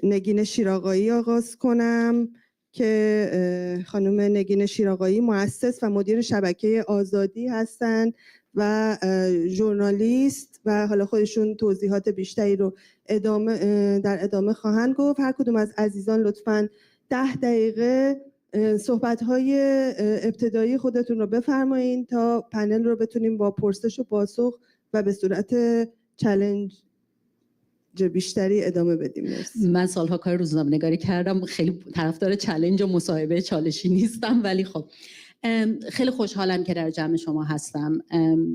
نگین شیرآقایی آغاز کنم که خانم نگین شیرآقایی مؤسس و مدیر شبکه آزادی هستند و ژورنالیست و حالا خودشون توضیحات بیشتری رو در ادامه خواهند گفت. هر کدوم از عزیزان لطفاً 10 دقیقه صحبت‌های ابتدایی خودتون رو بفرمایید تا پنل رو بتونیم با پرسش و پاسخ و به صورت چالش بیشتری ادامه بدیم. مرسی. من سالها کار روزنامه‌نگاری کردم، خیلی طرفدار چالش و مصاحبه چالشی نیستم، ولی خب خیلی خوشحالم که در جمع شما هستم.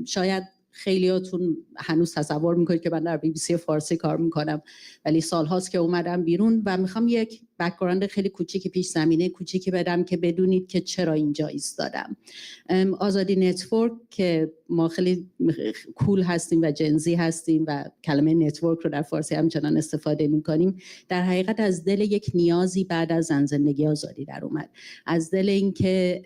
شاید خیلیاتون هنوز تصور میکنید که من در BBC فارسی کار میکنم، ولی سالهاست که اومدم بیرون و میخوام یک بک‌گراند خیلی کوچیکی، پیش زمینه کوچیکی بدم که بدونید که چرا اینجا ایستادم. آزادی نتورک که ما خیلی کول هستیم و جنزی هستیم و کلمه نتورک رو در فارسی همچنان استفاده میکنیم، در حقیقت از دل یک نیازی بعد از زندگی آزادی در اومد. از دل اینکه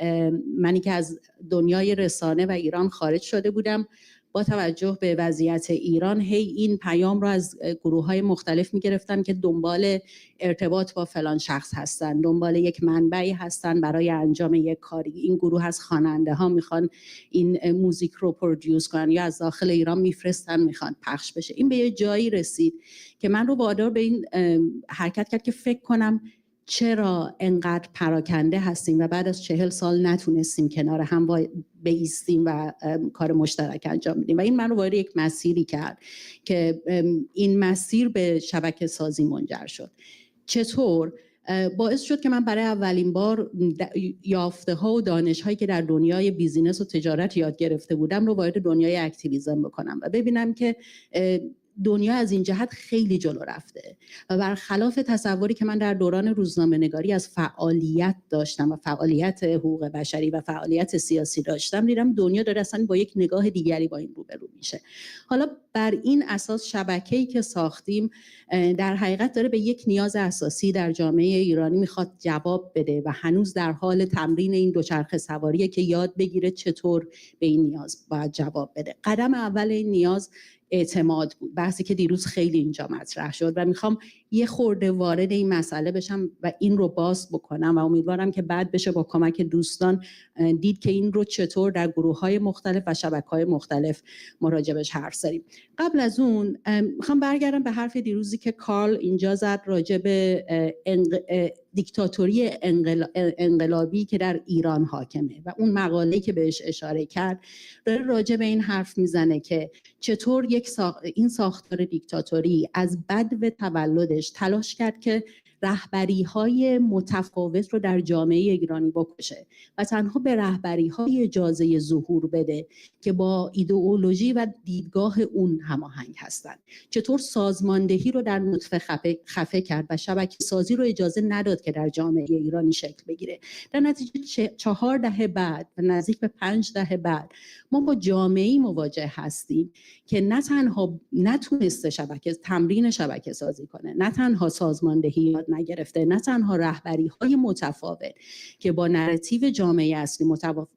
منی که از دنیای رسانه و ایران خارج شده بودم، با توجه به وضعیت ایران هی این پیام رو از گروه‌های مختلف می‌گرفتن که دنبال ارتباط با فلان شخص هستن، دنبال یک منبعی هستن برای انجام یک کاری. این گروه از خواننده‌ها میخوان این موزیک رو پرودیوس کنن یا از داخل ایران میفرستن میخوان پخش بشه. این به یه جایی رسید که من رو وادار به این حرکت کرد که فکر کنم چرا انقدر پراکنده هستیم و بعد از 40 سال نتونستیم کنار هم بایستیم و کار مشترک انجام بدیم. و این من رو وارد یک مسیری کرد که این مسیر به شبکه سازی منجر شد. چطور؟ باعث شد که من برای اولین بار یافته ها و دانش هایی که در دنیای بیزینس و تجارت یاد گرفته بودم رو وارد دنیای اکتیویسم بکنم و ببینم که دنیا از این جهت خیلی جلو رفته و برخلاف تصوری که من در دوران روزنامه نگاری از فعالیت داشتم و فعالیت حقوق بشری و فعالیت سیاسی داشتم، دیدم دنیا داره اصلا با یک نگاه دیگری با این روبرو میشه. حالا بر این اساس شبکه‌ای که ساختیم در حقیقت داره به یک نیاز اساسی در جامعه ایرانی میخواد جواب بده و هنوز در حال تمرین این دوچرخه سواریه که یاد بگیره چطور به این نیاز باید جواب بده. قدم اول این نیاز اعتماد بود، بحثی که دیروز خیلی اینجا مطرح شد و میخوام یه خورده وارد این مسئله بشم و این رو باز بکنم و امیدوارم که بعد بشه با کمک دوستان دید که این رو چطور در گروه‌های مختلف و شبکه‌های مختلف مراجبش حرف زدیم. قبل از اون میخوام برگردم به حرف دیروزی که کارل اینجا زد راجع به دیکتاتوری انقلابی که در ایران حاکمه و اون مقاله‌ای که بهش اشاره کرد داره راجع به این حرف میزنه که چطور این ساختار دیکتاتوری از بدو تولدش تلاش کرد که رهبری‌های متفاوت رو در جامعه ایرانی بکشه و تنها به رهبری‌های اجازه ظهور بده که با ایدئولوژی و دیدگاه اون هماهنگ هستند. چطور سازماندهی رو در نطفه خفه کرد و شبکه سازی رو اجازه نداد که در جامعه ایرانی شکل بگیره. در نتیجه 4 دهه بعد و نزدیک به 5 دهه بعد ما با جامعه‌ای مواجه هستیم که نه تنها نتونسته تمرین شبکه سازی کنه، نه تنها سازماندهی یاد نگرفته، نه تنها رهبری‌های متفاوت که با نراتیو جامعه اصلی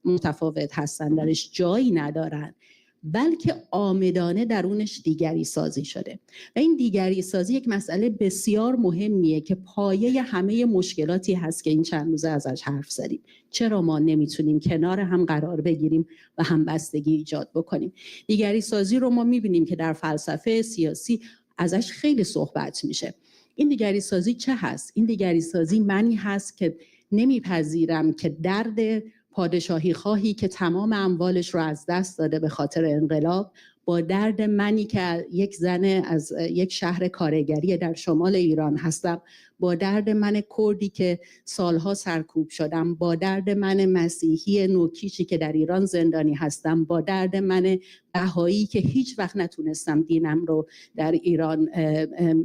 متفاوت هستن درش جایی ندارن، بلکه عامدانه درونش دیگری سازی شده. و این دیگری سازی یک مسئله بسیار مهمیه که پایه همه مشکلاتی هست که این چند روزه ازش حرف زدیم. چرا ما نمیتونیم کنار هم قرار بگیریم و همبستگی ایجاد بکنیم؟ دیگری سازی رو ما میبینیم که در فلسفه سیاسی ازش خیلی صحبت میشه. این دیگری سازی چه هست؟ این دیگری سازی معنی هست که نمیپذیرم که درد پادشاهی خواهی که تمام اموالش رو از دست داده به خاطر انقلاب با درد منی که یک زن از یک شهر کارگری در شمال ایران هستم، با درد من کردی که سالها سرکوب شدم، با درد من مسیحی نوکیشی که در ایران زندانی هستم، با درد من بهایی که هیچ وقت نتونستم دینم رو در ایران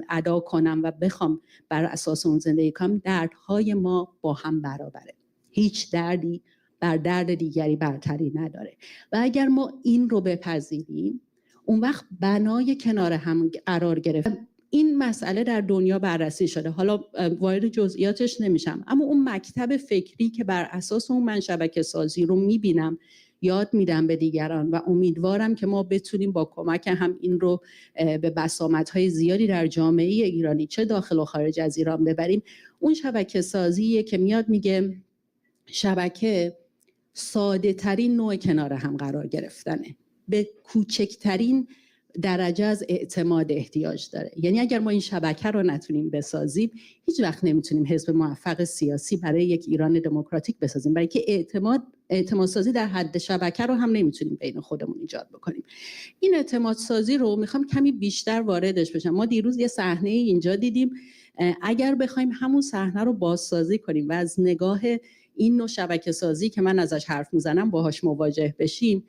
ادا کنم و بخوام بر اساس اون زندگی کنم، دردهای ما با هم برابره. هیچ دردی بر درد دیگری برتری نداره و اگر ما این رو بپذیریم اون وقت بنای کنار هم قرار گرفت. این مسئله در دنیا بررسی شده، حالا وارد جزئیاتش نمیشم، اما اون مکتب فکری که بر اساس اون من شبکه سازی رو میبینم یاد میدم به دیگران و امیدوارم که ما بتونیم با کمک هم این رو به بسامدهای زیادی در جامعه ایرانی چه داخل و خارج از ایران ببریم. اون شبکه سازیه که میاد میگه شبکه ساده ترین نوع کنار هم قرار گرفتنه، به کوچکترین درجه از اعتماد احتیاج داره. یعنی اگر ما این شبکه رو نتونیم بسازیم، هیچ وقت نمیتونیم حزب موفق سیاسی برای یک ایران دموکراتیک بسازیم، برای که اعتماد سازی در حد شبکه رو هم نمیتونیم بین خودمون ایجاد بکنیم. این اعتماد سازی رو میخوام کمی بیشتر واردش بشم. ما دیروز یه صحنه اینجا دیدیم، اگر بخوایم همون صحنه رو بازسازی کنیم و از نگاه این نوع شبکه سازی که من ازش حرف میزنم باهاش مواجه بشیم،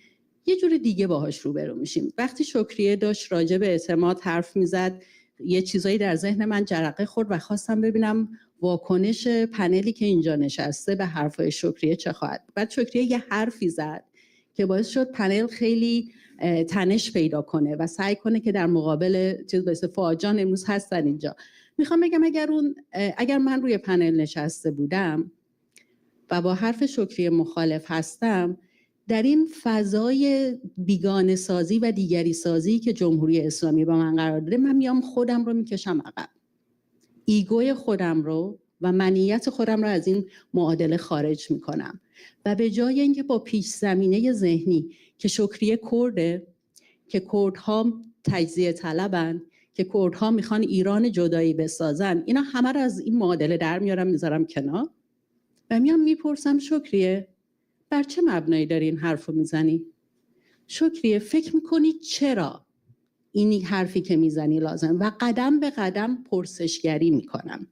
یه جور دیگه باهاش روبرو میشیم. وقتی شکریه داشت راجع به اعتماد حرف میزد، یه چیزایی در ذهن من جرقه خورد و خواستم ببینم واکنش پنلی که اینجا نشسته به حرفای شکریه چه خواهد. بعد شکریه یه حرفی زد که باعث شد پنل خیلی تنش پیدا کنه و سعی کنه که در مقابل چیز مثل فاجان امروز هستن اینجا. میخوام بگم اگر من روی پنل نشسته بودم و با حرف شکریه مخالف هستم، در این فضای بیگانه سازی و دیگری سازی که جمهوری اسلامی با من قرار داده، من میام خودم رو میکشم عقب، ایگوی خودم رو و منیت خودم رو از این معادله خارج میکنم و به جای اینکه با پیش زمینه ذهنی که شکریه کرده، که کردها تجزیه طلبن، که کردها میخوان ایران جدایی بسازن، اینا همه رو از این معادله در میارم میذارم کنار و میام میپرسم شکریه بر چه مبنایی داری این حرف رو میزنی؟ شکریه فکر میکنی چرا این حرفی که میزنی لازم؟ و قدم به قدم پرسشگری میکنم.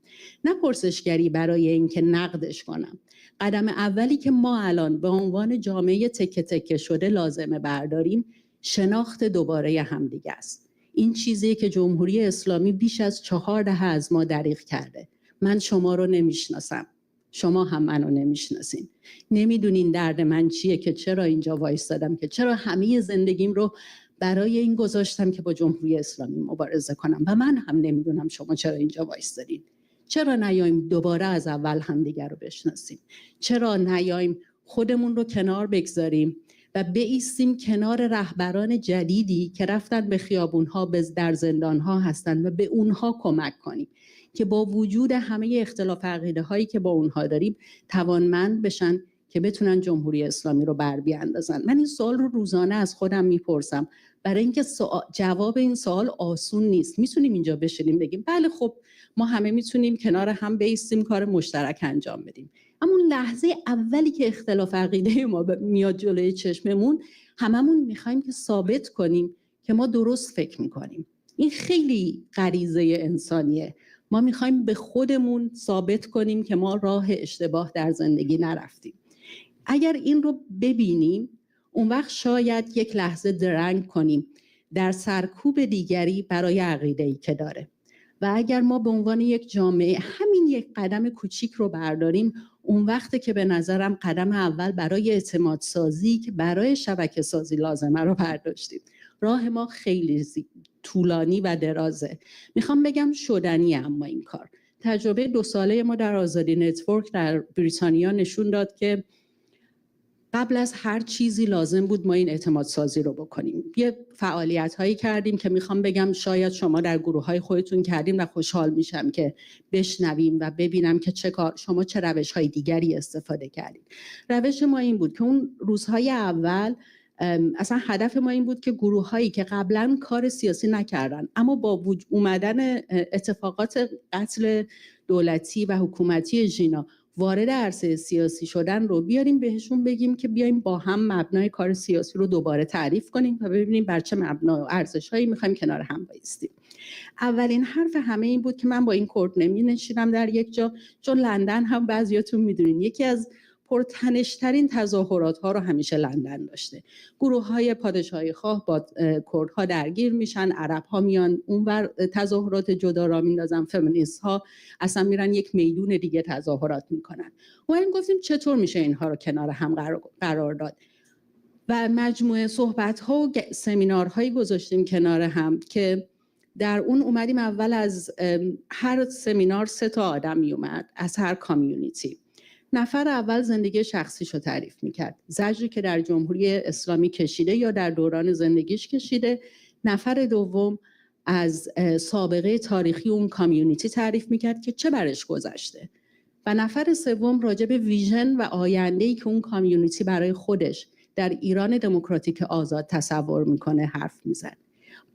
نه پرسشگری برای اینکه نقدش کنم. قدم اولی که ما الان به عنوان جامعه تکه تکه شده لازمه برداریم، شناخت دوباره همدیگه است. این چیزیه که جمهوری اسلامی بیش از 4 دهه از ما دریغ کرده. من شما رو نمیشناسم، شما هم منو نمیشناسین. نمیدونین درد من چیه که چرا اینجا وایستادم، که چرا همه زندگیم رو برای این گذاشتم که با جمهوری اسلامی مبارزه کنم و من هم نمیدونم شما چرا اینجا وایستادین. چرا نیایم دوباره از اول همدیگر رو بشناسیم؟ چرا نیایم خودمون رو کنار بگذاریم و بایستیم کنار رهبران جدیدی که رفتن به خیابونها، در زندانها هستن و به اونها کمک کنیم که با وجود همه اختلاف عقیده هایی که با اونها داریم توانمند بشن که بتونن جمهوری اسلامی رو بر بیاندازن. من این سوال رو روزانه از خودم میپرسم، برای اینکه جواب این سوال آسون نیست. میتونیم اینجا بشینیم بگیم بله خب ما همه میتونیم کنار هم بایستیم کار مشترک انجام بدیم، اما اون لحظه اولی که اختلاف عقیده ما میاد جلوی چشممون، هممون میخوایم که ثابت کنیم که ما درست فکر میکنیم. این خیلی غریزه انسانیه. ما میخوایم به خودمون ثابت کنیم که ما راه اشتباه در زندگی نرفتیم. اگر این رو ببینیم، اون وقت شاید یک لحظه درنگ کنیم در سرکوب دیگری برای عقیده‌ای که داره. و اگر ما به عنوان یک جامعه همین یک قدم کوچیک رو برداریم، اون وقته که به نظرم قدم اول برای اعتماد سازی که برای شبکه سازی لازمه رو برداشتیم. راه ما خیلی طولانی و درازه. میخوام بگم شدنی، اما این کار تجربه 2 ساله ما در آزادی نتورک در بریتانیا نشون داد که قبل از هر چیزی لازم بود ما این اعتماد سازی رو بکنیم. یه فعالیت هایی کردیم که میخوام بگم شاید شما در گروه های خودتون کردیم و خوشحال میشم که بشنویم و ببینم که شما چه روش های دیگری استفاده کردید. روش ما این بود که اون روزهای اول اصلا هدف ما این بود که گروه هایی که قبلا کار سیاسی نکردن اما با اومدن اتفاقات قتل دولتی و حکومتی ژینا وارد عرصه سیاسی شدن رو بیاریم بهشون بگیم که بیایم با هم مبنای کار سیاسی رو دوباره تعریف کنیم و ببینیم بر چه مبنا و ارزش‌هایی می‌خوایم کنار هم بایستیم. اولین حرف همه این بود که من با این کرد نمی‌نشینم در یک جا، چون لندن هم بعضیاتون می‌دونین یکی از پرتنش‌ترین تظاهرات ها رو همیشه لندن داشته. گروه‌های پادشاهی خواه با کردها درگیر میشن، عرب‌ها میان اونور تظاهرات جدا را میندازن، فمینیست‌ها اصلا میرن یک میدون دیگه تظاهرات میکنن. ما گفتیم چطور میشه اینها رو کنار هم قرار داد و مجموعه صحبت‌ها و سمینارهایی گذاشتیم کنار هم که در اون اومدیم اول از هر سمینار 3 تا آدم میومد از هر کامیونیتی نفر اول زندگی شخصیش رو تعریف میکرد، زجری که در جمهوری اسلامی کشیده یا در دوران زندگیش کشیده. نفر دوم از سابقه تاریخی اون کامیونیتی تعریف میکرد که چه برش گذشته. و نفر سوم راجع به ویژن و آینده‌ای که اون کامیونیتی برای خودش در ایران دموکراتیک آزاد تصور میکنه حرف میزد.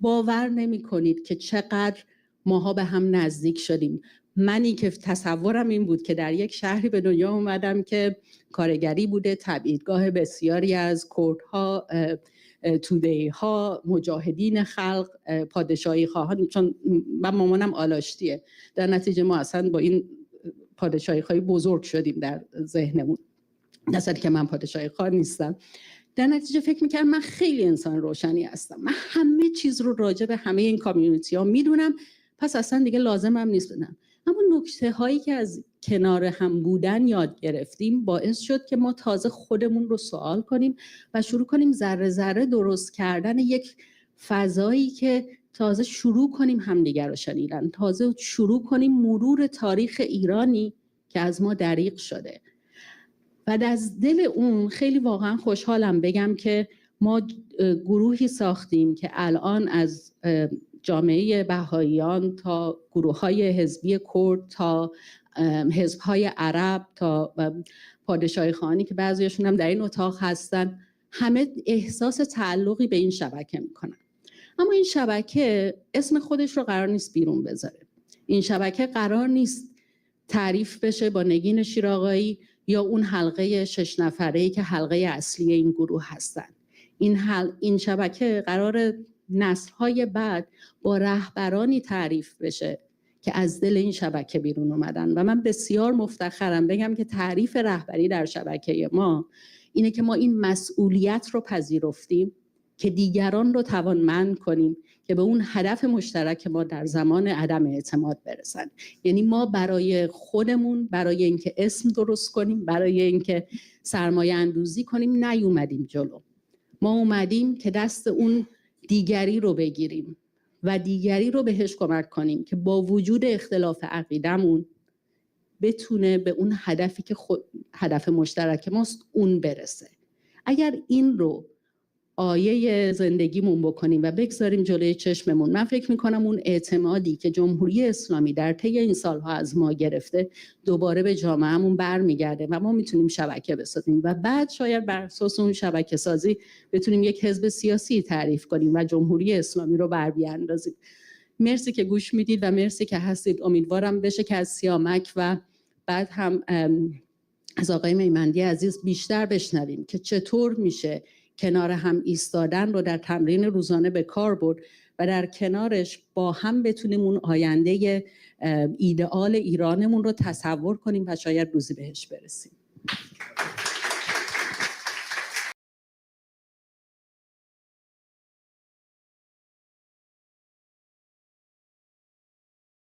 باور نمیکنید که چقدر ماها به هم نزدیک شدیم. منی که تصورم این بود که در یک شهری به دنیا اومدم که کارگری بوده، تبعیدگاه بسیاری از کردها، توده‌ای ها، مجاهدین خلق، پادشاهی خواهان، چون من مامانم آلاشتیه، در نتیجه ما اصلا با این پادشاهی خواهی بزرگ شدیم در ذهنمون، در صورتی که من پادشاهی خواه نیستم. در نتیجه فکر میکردم من خیلی انسان روشنی هستم، من همه چیز رو راجع به همه این کامیونیتی ها میدونم، پس اصلا دیگه لازمم نیست بدونم. اما نکته هایی که از کنار هم بودن یاد گرفتیم باعث شد که ما تازه خودمون رو سوال کنیم و شروع کنیم ذره ذره درست کردن یک فضایی که تازه شروع کنیم همدیگر رو شنیدن، تازه شروع کنیم مرور تاریخ ایرانی که از ما دریغ شده. و از دل اون خیلی واقعا خوشحالم بگم که ما گروهی ساختیم که الان از جامعه بهائیان تا گروه‌های حزبی کرد تا حزب‌های عرب تا پادشاهی خانی که بعضیشون هم در این اتاق هستن، همه احساس تعلقی به این شبکه میکنن. اما این شبکه اسم خودش رو قرار نیست بیرون بذاره. این شبکه قرار نیست تعریف بشه با نگین شیرآقایی یا اون حلقه 6 نفره‌ای که حلقه اصلی این گروه هستن. این شبکه قرار نسل‌های بعد با رهبرانی تعریف بشه که از دل این شبکه بیرون اومدن. و من بسیار مفتخرم بگم که تعریف رهبری در شبکه ما اینه که ما این مسئولیت رو پذیرفتیم که دیگران رو توانمند کنیم که به اون هدف مشترک ما در زمان عدم اعتماد برسن. یعنی ما برای خودمون، برای اینکه اسم درست کنیم، برای اینکه سرمایه اندوزی کنیم نیومدیم جلو. ما اومدیم که دست اون دیگری رو بگیریم و دیگری رو بهش کمک کنیم که با وجود اختلاف عقیدمون بتونه به اون هدفی که هدف مشترک ماست اون برسه. اگر این رو آیه زندگیمون بکنیم و بگذاریم جلوی چشممون، من فکر میکنم اون اعتمادی که جمهوری اسلامی در طی این سالها از ما گرفته دوباره به جامعهمون برمیگرده و ما میتونیم شبکه بسازیم و بعد شاید بر اساس اون شبکه سازی بتونیم یک حزب سیاسی تعریف کنیم و جمهوری اسلامی رو بر بیاندازیم. مرسی که گوش میدید و مرسی که هستید. امیدوارم بشه که از سیامک و بعد هم از آقای میمندی عزیز بیشتر بشنویم که چطور میشه کنار هم ایستادن رو در تمرین روزانه به کار برد و در کنارش با هم بتونیم اون آینده ایدئال ایرانمون رو تصور کنیم و شاید روزی بهش برسیم.